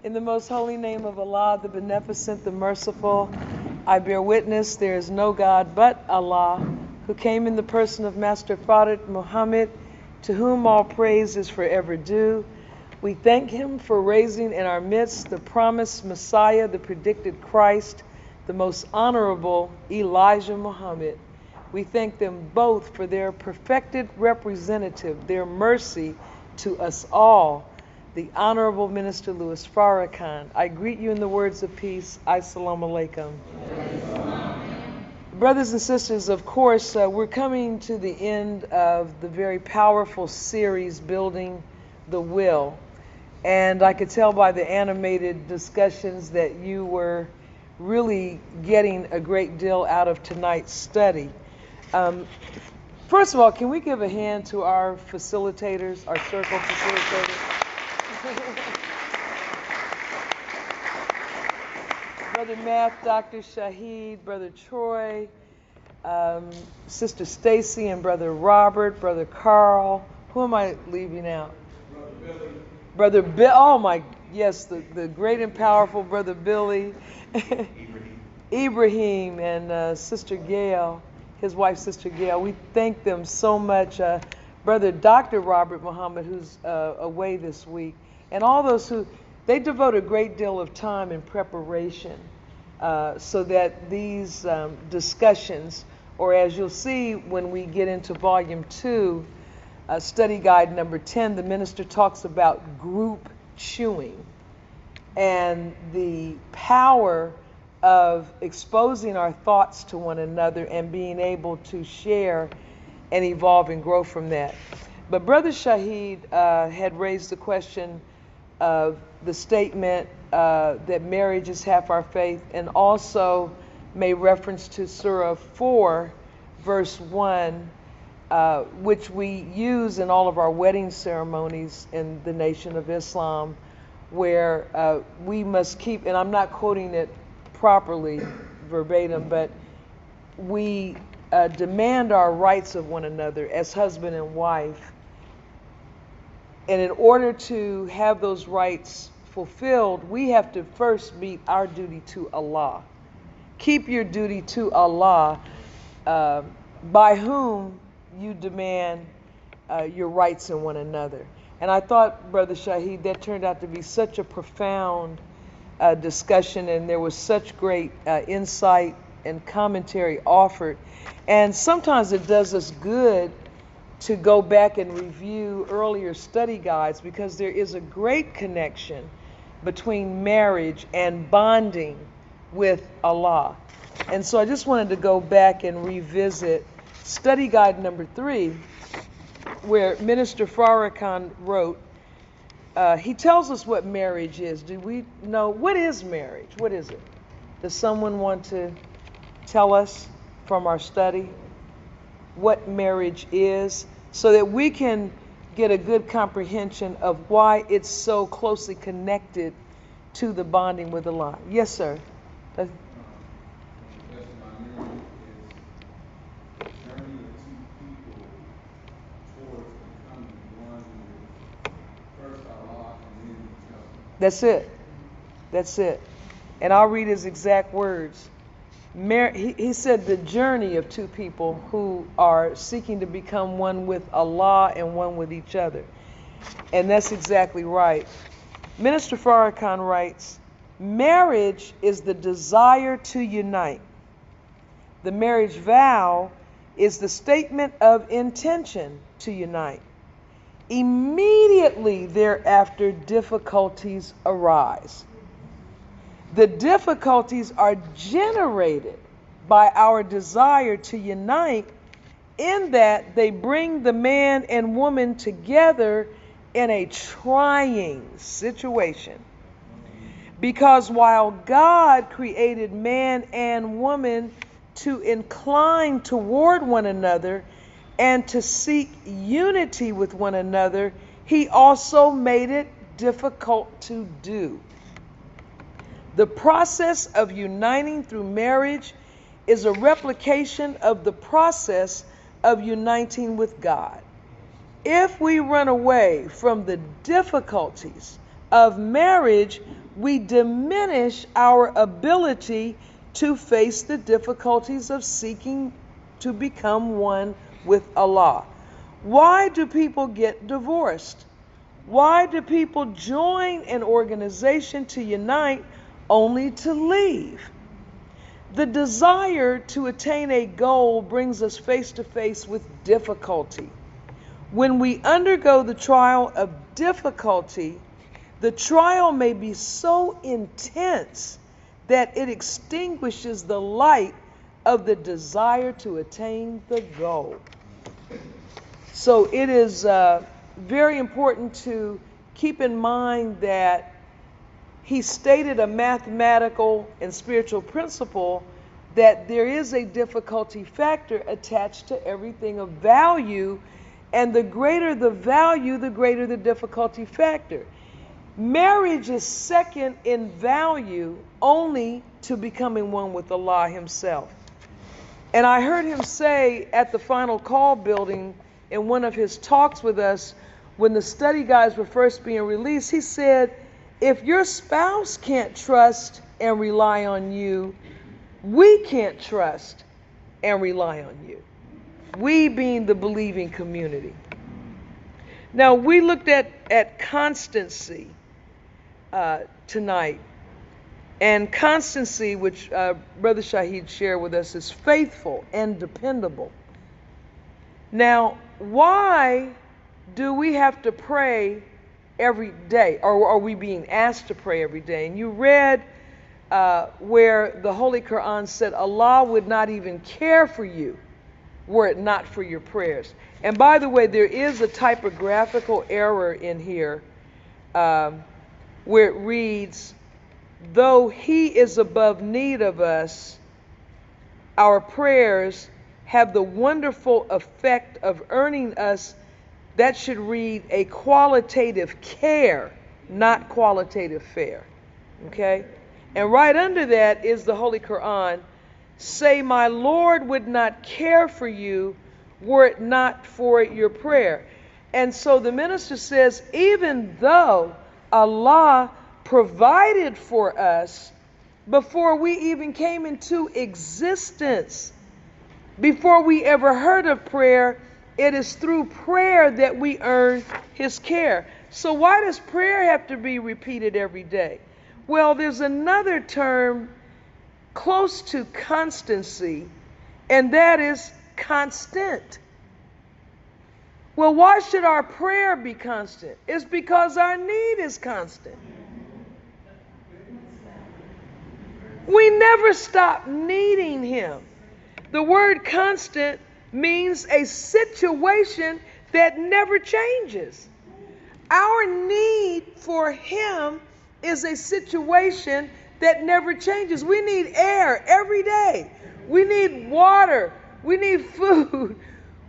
In the most holy name of Allah, the Beneficent, the Merciful, I bear witness there is no God but Allah, who came in the person of Master Prophet Muhammad, to whom all praise is forever due. We thank him for raising in our midst the promised Messiah, the predicted Christ, the most honorable Elijah Muhammad. We thank them both for their perfected representative, their mercy to us all, the Honorable Minister Louis Farrakhan. I greet you in the words of peace. Assalamu alaikum. Brothers and sisters, of course, we're coming to the end of the very powerful series, Building the Will. And I could tell by the animated discussions that you were really getting a great deal out of tonight's study. First of all, can we give a hand to our facilitators, our circle facilitators? Brother Matt, Dr. Shahid, Brother Troy, Sister Stacy, and Brother Robert, Brother Carl. Who am I leaving out? Brother Bill. Oh my, yes, the great and powerful Brother Billy. Ibrahim and Sister Gail, his wife, Sister Gail. We thank them so much. Brother Dr. Robert Muhammad, who's away this week, and all those who, they devote a great deal of time in preparation so that these discussions, or as you'll see when we get into volume 2, study guide number 10, the minister talks about group chewing and the power of exposing our thoughts to one another and being able to share and evolve and grow from that. But Brother Shahid had raised the question of the statement that marriage is half our faith, and also made reference to Surah 4, verse 1, which we use in all of our wedding ceremonies in the Nation of Islam, where we must keep, and I'm not quoting it properly verbatim, but we demand our rights of one another as husband and wife. And in order to have those rights fulfilled, we have to first meet our duty to Allah. Keep your duty to Allah, by whom you demand your rights in one another. And I thought, Brother Shahid, that turned out to be such a profound discussion, and there was such great insight and commentary offered. And sometimes it does us good to go back and review earlier study guides, because there is a great connection between marriage and bonding with Allah. And so I just wanted to go back and revisit study guide number 3, where Minister Farrakhan wrote, he tells us what marriage is. Do we know, what is marriage? What is it? Does someone want to tell us from our study what marriage is, so that we can get a good comprehension of why it's so closely connected to the bonding with Allah? Yes, sir. That's it. That's it. And I'll read his exact words. He said the journey of two people who are seeking to become one with Allah and one with each other. And that's exactly right. Minister Farrakhan writes, marriage is the desire to unite. The marriage vow is the statement of intention to unite. Immediately thereafter, difficulties arise. The difficulties are generated by our desire to unite, in that they bring the man and woman together in a trying situation. Because while God created man and woman to incline toward one another and to seek unity with one another, He also made it difficult to do. The process of uniting through marriage is a replication of the process of uniting with God. If we run away from the difficulties of marriage, we diminish our ability to face the difficulties of seeking to become one with Allah. Why do people get divorced? Why do people join an organization to unite only to leave? The desire to attain a goal brings us face to face with difficulty. When we undergo the trial of difficulty, the trial may be so intense that it extinguishes the light of the desire to attain the goal. So it is very important to keep in mind that he stated a mathematical and spiritual principle that there is a difficulty factor attached to everything of value, and the greater the value, the greater the difficulty factor. Marriage is second in value only to becoming one with Allah himself. And I heard him say at the Final Call building in one of his talks with us when the study guides were first being released, he said, if your spouse can't trust and rely on you, we can't trust and rely on you. We being the believing community. Now, we looked at constancy tonight. And constancy, which Brother Shahid shared with us, is faithful and dependable. Now, why do we have to pray every day? Or are we being asked to pray every day? And you read where the Holy Quran said Allah would not even care for you were it not for your prayers. And by the way, there is a typographical error in here where it reads, though he is above need of us, our prayers have the wonderful effect of earning us. That should read a qualitative care, not qualitative fare. Okay? And right under that is the Holy Quran. Say, my Lord would not care for you were it not for your prayer. And so the minister says, even though Allah provided for us before we even came into existence, before we ever heard of prayer, it is through prayer that we earn his care. So why does prayer have to be repeated every day? Well, there's another term close to constancy, and that is constant. Well, why should our prayer be constant? It's because our need is constant. We never stop needing him. The word constant means a situation that never changes. Our need for him is a situation that never changes. We need air every day. We need water. We need food.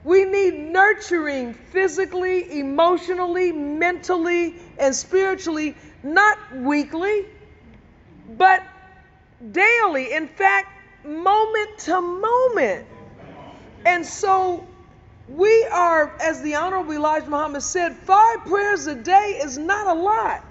We need nurturing physically, emotionally, mentally, and spiritually, not weekly, but daily. In fact, moment to moment. And so we are, as the Honorable Elijah Muhammad said, 5 prayers a day is not a lot.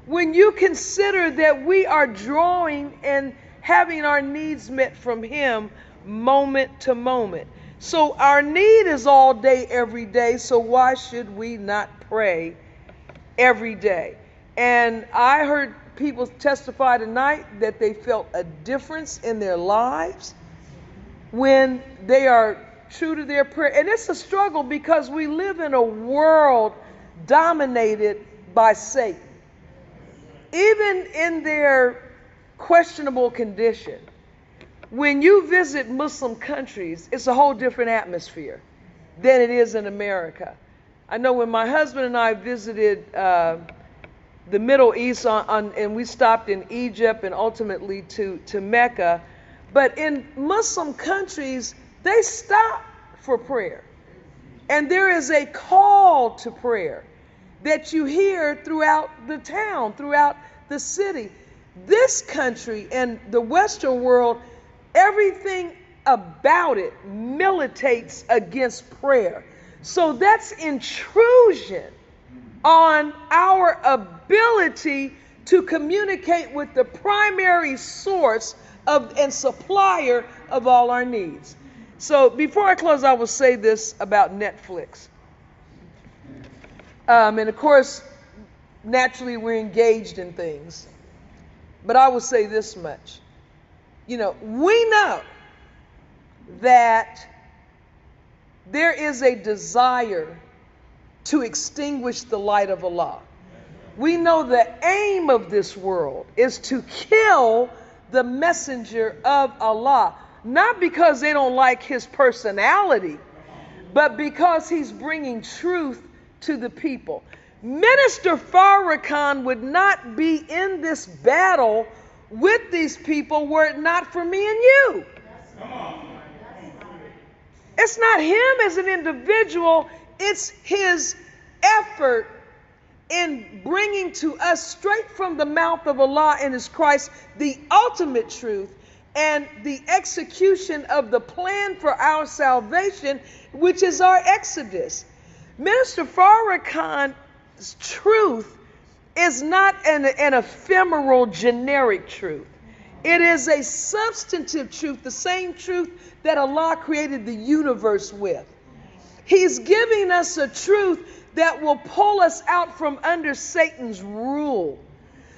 When you consider that we are drawing and having our needs met from him moment to moment. So our need is all day, every day. So why should we not pray every day? And I heard people testify tonight that they felt a difference in their lives when they are true to their prayer. And it's a struggle because we live in a world dominated by Satan. Even in their questionable condition, when you visit Muslim countries, it's a whole different atmosphere than it is in America. I know when my husband and I visited the Middle East and we stopped in Egypt and ultimately to Mecca, but in Muslim countries, they stop for prayer. And there is a call to prayer that you hear throughout the town, throughout the city. This country and the Western world, everything about it militates against prayer. So that's intrusion on our ability to communicate with the primary source of and supplier of all our needs. So before I close, I will say this about Netflix. And of course, naturally we're engaged in things. But I will say this much. We know that there is a desire to extinguish the light of Allah. We know the aim of this world is to kill the messenger of Allah, not because they don't like his personality, but because he's bringing truth to the people. Minister Farrakhan would not be in this battle with these people were it not for me and you. It's not him as an individual, it's his effort in bringing to us straight from the mouth of Allah and his Christ the ultimate truth and the execution of the plan for our salvation, which is our exodus. Minister Farrakhan's truth is not an ephemeral generic truth. It is a substantive truth, the same truth that Allah created the universe with. He's giving us a truth that will pull us out from under Satan's rule.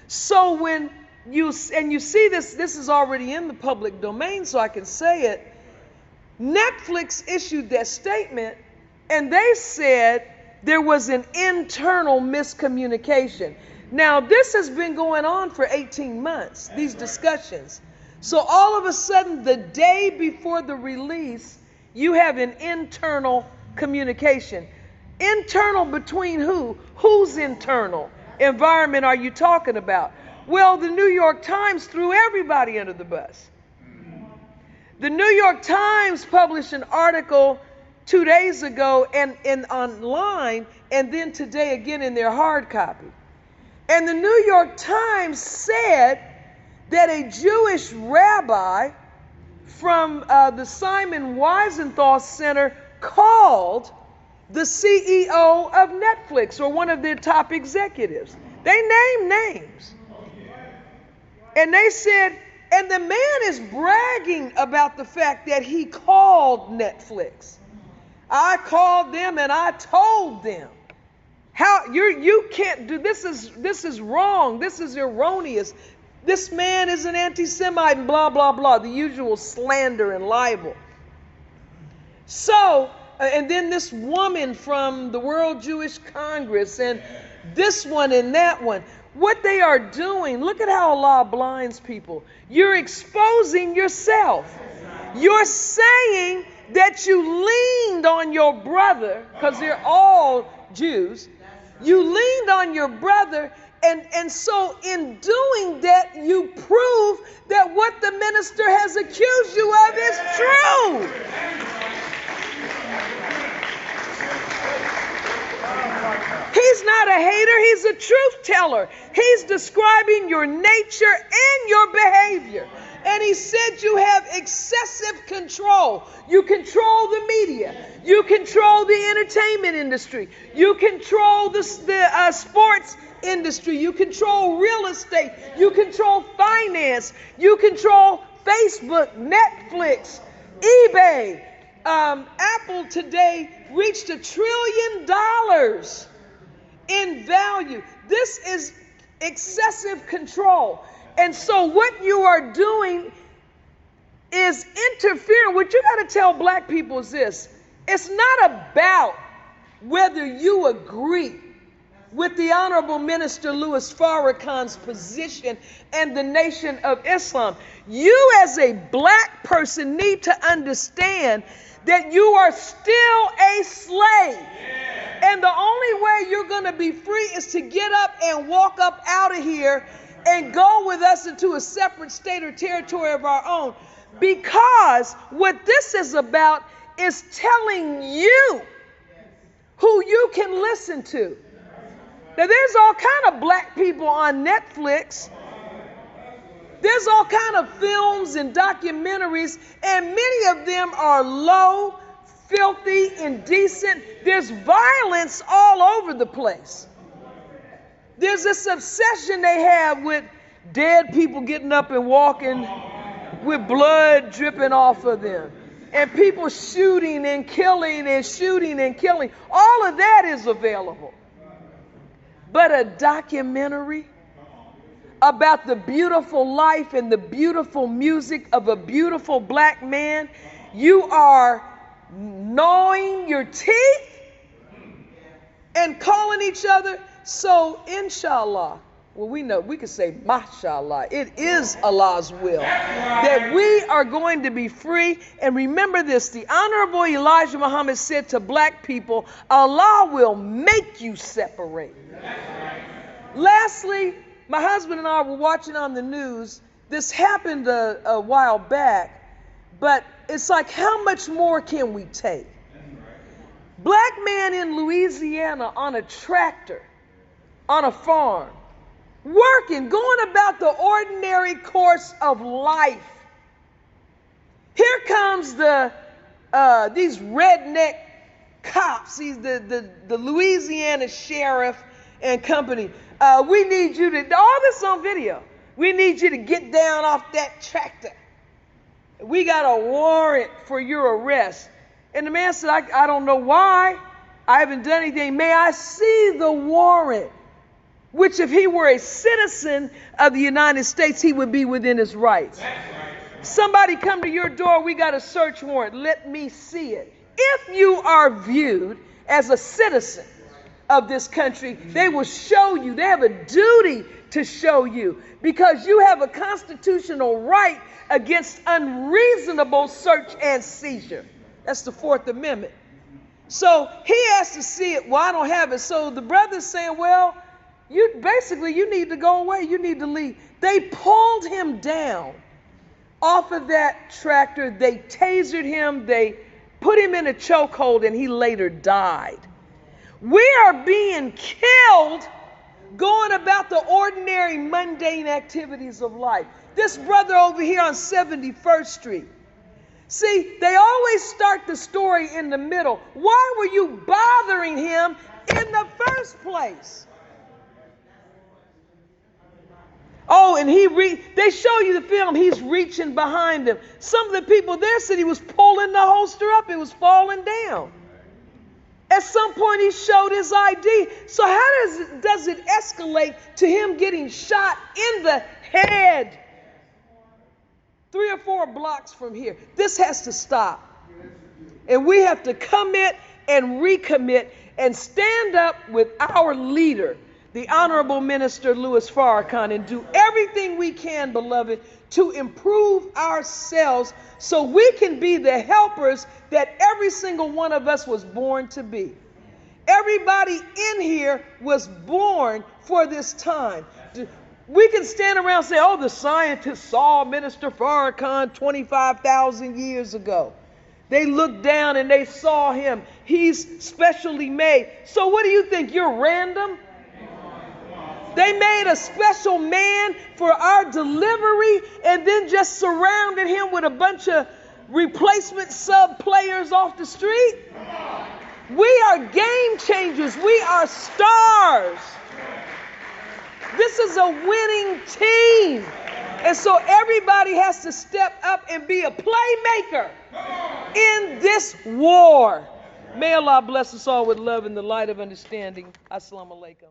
So when you see this is already in the public domain, so I can say it. Netflix issued that statement, and they said there was an internal miscommunication. Now, this has been going on for 18 months, these discussions. So all of a sudden, the day before the release, you have an internal communication. Internal between who? Whose internal environment are you talking about? Well, the New York Times threw everybody under the bus. The New York Times published an article 2 days ago and online, and then today again in their hard copy. And the New York Times said that a Jewish rabbi from the Simon Wiesenthal Center called the CEO of Netflix, or one of their top executives. They named names. And they said, and the man is bragging about the fact that he called Netflix. I called them and I told them. How you can't do this is wrong. This is erroneous. This man is an anti-Semite and blah, blah, blah. The usual slander and libel. So, and then this woman from the World Jewish Congress and this one and that one. What they are doing, look at how Allah blinds people. You're exposing yourself. You're saying that you leaned on your brother, because they're all Jews. You leaned on your brother, and so in doing that, you prove that what the minister has accused you of is true. He's not a hater, he's a truth teller. He's describing your nature and your behavior. And he said you have excessive control. You control the media. You control the entertainment industry. You control the sports industry. You control real estate. You control finance. You control Facebook, Netflix, eBay. Apple today reached $1 trillion in value. This is excessive control. And so what you are doing is interfering. What you got to tell black people is this. It's not about whether you agree with the Honorable Minister Louis Farrakhan's position and the Nation of Islam. You as a black person need to understand that you are still a slave. And the only way you're going to be free is to get up and walk up out of here and go with us into a separate state or territory of our own. Because what this is about is telling you who you can listen to. Now, there's all kind of black people on Netflix. There's all kind of films and documentaries, and many of them are low, filthy, indecent. There's violence all over the place. There's this obsession they have with dead people getting up and walking with blood dripping off of them. And people shooting and killing and shooting and killing. All of that is available. But a documentary about the beautiful life and the beautiful music of a beautiful black man, you are gnawing your teeth and calling each other. So inshallah, well, we know, we can say mashallah, it is Allah's will that we are going to be free. And remember this, the Honorable Elijah Muhammad said to black people, Allah will make you separate. Lastly, my husband and I were watching on the news. This happened a while back, but it's like, how much more can we take? Black man in Louisiana on a tractor, on a farm, working, going about the ordinary course of life. Here comes these redneck cops, the Louisiana sheriff and company. We need you to, all this on video, we need you to get down off that tractor. We got a warrant for your arrest. And the man said, I don't know why. I haven't done anything. May I see the warrant? Which if he were a citizen of the United States, he would be within his rights. Somebody come to your door, we got a search warrant. Let me see it. If you are viewed as a citizen of this country, they will show you. They have a duty to show you, because you have a constitutional right against unreasonable search and seizure. That's the Fourth Amendment. So he has to see it. Well, I don't have it. So the brother's saying, well, you need to go away. You need to leave. They pulled him down off of that tractor. They tasered him. They put him in a chokehold, and he later died. We are being killed going about the ordinary, mundane activities of life. This brother over here on 71st Street. See, they always start the story in the middle. Why were you bothering him in the first place? Oh, and they show you the film. He's reaching behind him. Some of the people there said he was pulling the holster up. It was falling down. At some point, he showed his ID. So how does it escalate to him getting shot in the head 3 or 4 blocks from here? This has to stop. And we have to commit and recommit and stand up with our leader, the Honorable Minister Louis Farrakhan, and do everything we can, beloved, to improve ourselves so we can be the helpers that every single one of us was born to be. Everybody in here was born for this time. We can stand around and say, oh, the scientists saw Minister Farrakhan 25,000 years ago. They looked down and they saw him. He's specially made. So what do you think? You're random? They made a special man for our delivery and then just surrounded him with a bunch of replacement sub players off the street. We are game changers. We are stars. This is a winning team. And so everybody has to step up and be a playmaker in this war. May Allah bless us all with love and the light of understanding. Assalamu alaikum.